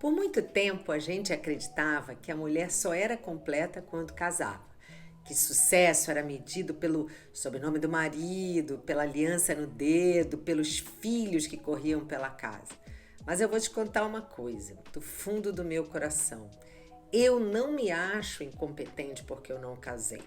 Por muito tempo a gente acreditava que a mulher só era completa quando casava, que sucesso era medido pelo sobrenome do marido, pela aliança no dedo, pelos filhos que corriam pela casa. Mas eu vou te contar uma coisa, do fundo do meu coração. Eu não me acho incompetente porque eu não casei.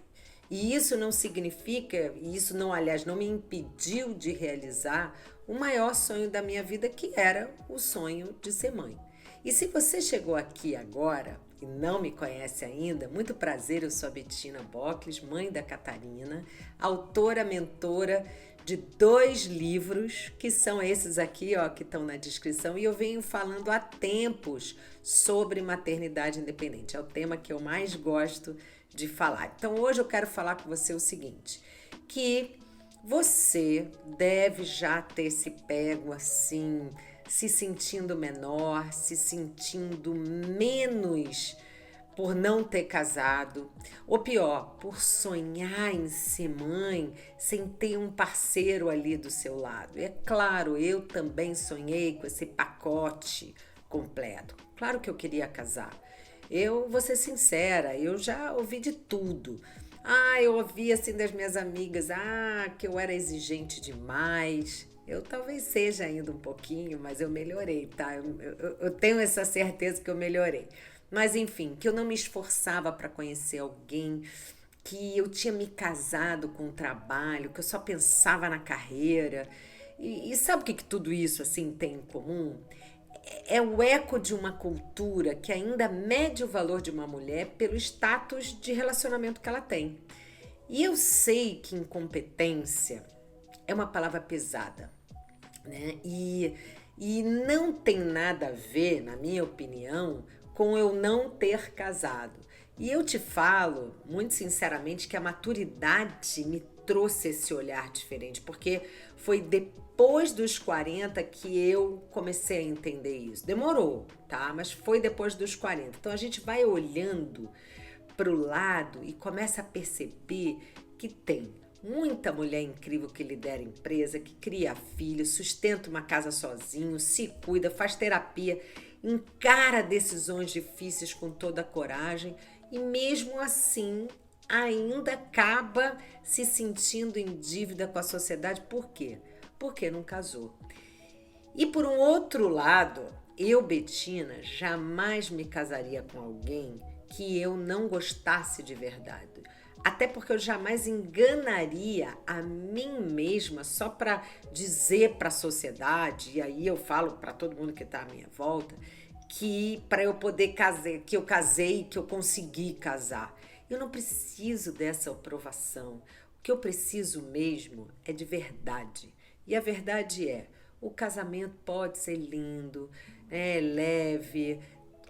E isso não significa, e isso não, aliás, não me impediu de realizar o maior sonho da minha vida, que era o sonho de ser mãe. E se você chegou aqui agora e não me conhece ainda, muito prazer, eu sou a Bettina Bocles, mãe da Catarina, autora, mentora de 2 livros, que são esses aqui, ó, que estão na descrição, e eu venho falando há tempos sobre maternidade independente. É o tema que eu mais gosto de falar. Então hoje eu quero falar com você o seguinte, que você deve já ter se pego assim, se sentindo menor, se sentindo menos por não ter casado, ou pior, por sonhar em ser mãe sem ter um parceiro ali do seu lado. E é claro, eu também sonhei com esse pacote completo. Claro que eu queria casar. Eu vou ser sincera, eu já ouvi de tudo. Eu ouvi assim das minhas amigas, que eu era exigente demais. Eu talvez seja ainda um pouquinho, mas eu melhorei, tá? Eu tenho essa certeza que eu melhorei. Mas enfim, que eu não me esforçava para conhecer alguém, que eu tinha me casado com o trabalho, que eu só pensava na carreira. E sabe o que tudo isso assim tem em comum? É o eco de uma cultura que ainda mede o valor de uma mulher pelo status de relacionamento que ela tem. E eu sei que incompetência é uma palavra pesada, né? E não tem nada a ver, na minha opinião, com eu não ter casado. E eu te falo, muito sinceramente, que a maturidade me trouxe esse olhar diferente, porque foi depois dos 40 que eu comecei a entender isso. Demorou, tá? Mas foi depois dos 40. Então a gente vai olhando para o lado e começa a perceber que tem muita mulher incrível que lidera empresa, que cria filhos, sustenta uma casa sozinho, se cuida, faz terapia, encara decisões difíceis com toda a coragem e mesmo assim ainda acaba se sentindo em dívida com a sociedade. Por quê? Porque não casou. E por um outro lado, eu, Bettina, jamais me casaria com alguém que eu não gostasse de verdade. Até porque eu jamais enganaria a mim mesma só para dizer para a sociedade, e aí eu falo para todo mundo que está à minha volta, que para eu poder casar, que eu casei, que eu consegui casar. Eu não preciso dessa aprovação. O que eu preciso mesmo é de verdade. E a verdade é, o casamento pode ser lindo, leve,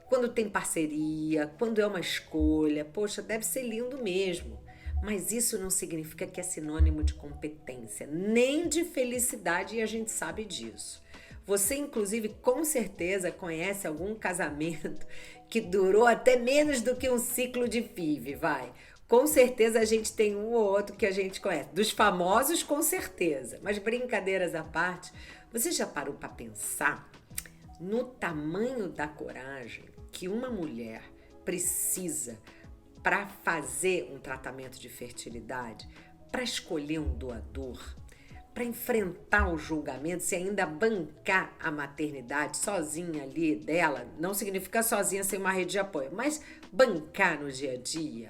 quando tem parceria, quando é uma escolha, poxa, deve ser lindo mesmo. Mas isso não significa que é sinônimo de competência, nem de felicidade, e a gente sabe disso. Você, inclusive, com certeza conhece algum casamento que durou até menos do que um ciclo de FIV, vai. Com certeza a gente tem um ou outro que a gente conhece. Dos famosos, com certeza. Mas brincadeiras à parte, você já parou para pensar no tamanho da coragem que uma mulher precisa para fazer um tratamento de fertilidade, para escolher um doador, para enfrentar o julgamento, se ainda bancar a maternidade sozinha ali dela, não significa sozinha sem uma rede de apoio, mas bancar no dia a dia?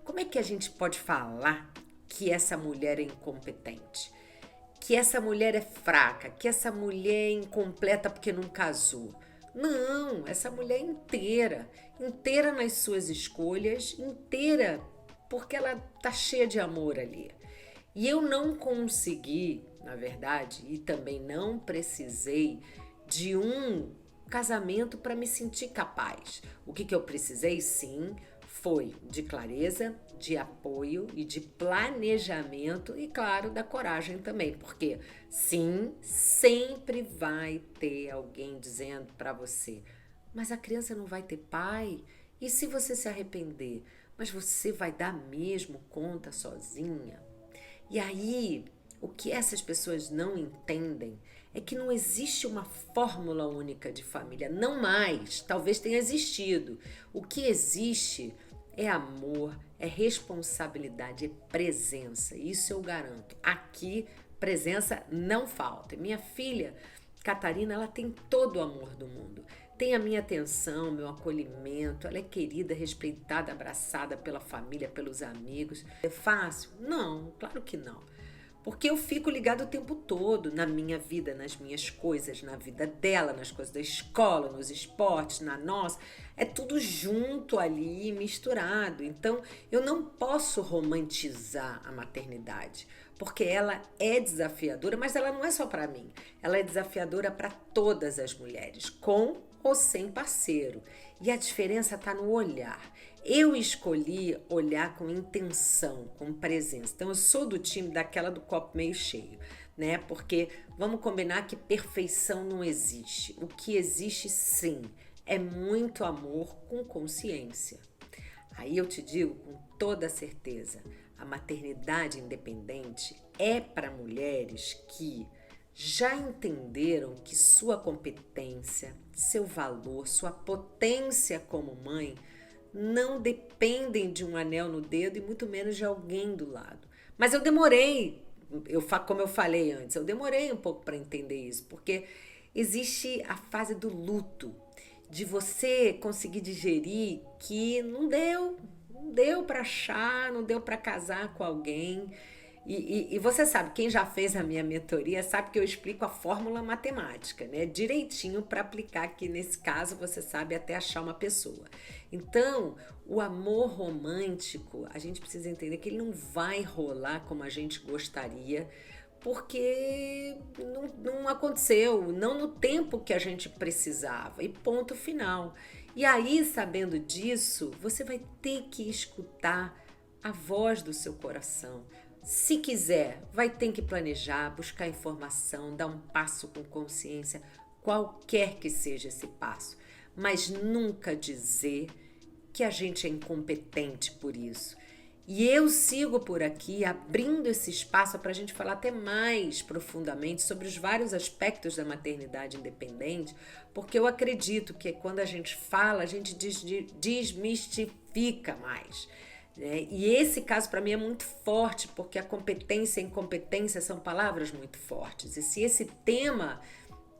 Como é que a gente pode falar que essa mulher é incompetente? Que essa mulher é fraca, que essa mulher é incompleta porque não casou? Não, essa mulher é inteira, inteira nas suas escolhas, inteira porque ela tá cheia de amor ali. E eu não consegui, na verdade, e também não precisei de um casamento para me sentir capaz. O que eu precisei, sim, foi de clareza, de apoio e de planejamento e, claro, da coragem também, porque sim, sempre vai ter alguém dizendo para você, mas a criança não vai ter pai? E se você se arrepender? Mas você vai dar mesmo conta sozinha? E aí, o que essas pessoas não entendem é que não existe uma fórmula única de família, não mais, talvez tenha existido. O que existe é amor, é responsabilidade, é presença, isso eu garanto. Aqui, presença não falta. Minha filha, Catarina, ela tem todo o amor do mundo. Tem a minha atenção, meu acolhimento, ela é querida, respeitada, abraçada pela família, pelos amigos. É fácil? Não, claro que não. Porque eu fico ligada o tempo todo na minha vida, nas minhas coisas, na vida dela, nas coisas da escola, nos esportes, na nossa. É tudo junto ali, misturado. Então, eu não posso romantizar a maternidade, porque ela é desafiadora, mas ela não é só para mim. Ela é desafiadora para todas as mulheres, com ou sem parceiro. E a diferença está no olhar. Eu escolhi olhar com intenção, com presença. Então eu sou do time daquela do copo meio cheio, né? Porque vamos combinar que perfeição não existe. O que existe sim é muito amor com consciência. Aí eu te digo com toda certeza, a maternidade independente é para mulheres que já entenderam que sua competência, seu valor, sua potência como mãe não dependem de um anel no dedo e muito menos de alguém do lado. Mas eu demorei, como eu falei antes, eu demorei um pouco para entender isso, porque existe a fase do luto, de você conseguir digerir que não deu para achar, não deu para casar com alguém. E você sabe, quem já fez a minha mentoria sabe que eu explico a fórmula matemática, né? Direitinho para aplicar aqui nesse caso, você sabe até achar uma pessoa. Então, o amor romântico, a gente precisa entender que ele não vai rolar como a gente gostaria, porque não aconteceu, não no tempo que a gente precisava, e ponto final. E aí, sabendo disso, você vai ter que escutar a voz do seu coração. Se quiser, vai ter que planejar, buscar informação, dar um passo com consciência, qualquer que seja esse passo, mas nunca dizer que a gente é incompetente por isso. E eu sigo por aqui abrindo esse espaço para a gente falar até mais profundamente sobre os vários aspectos da maternidade independente, porque eu acredito que quando a gente fala, a gente desmistifica mais. E esse caso para mim é muito forte, porque a competência e a incompetência são palavras muito fortes. E se esse tema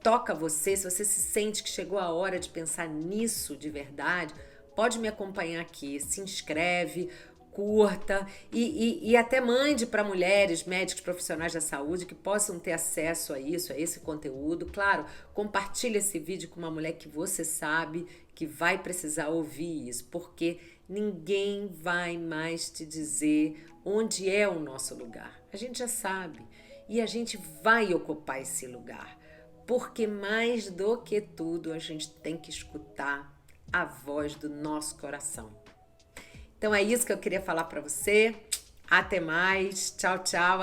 toca você, se você se sente que chegou a hora de pensar nisso de verdade, pode me acompanhar aqui, se inscreve, curta e até mande para mulheres, médicos, profissionais da saúde que possam ter acesso a isso, a esse conteúdo. Claro, compartilhe esse vídeo com uma mulher que você sabe que vai precisar ouvir isso, porque ninguém vai mais te dizer onde é o nosso lugar. A gente já sabe e a gente vai ocupar esse lugar, porque mais do que tudo a gente tem que escutar a voz do nosso coração. Então é isso que eu queria falar para você. Até mais. Tchau, tchau.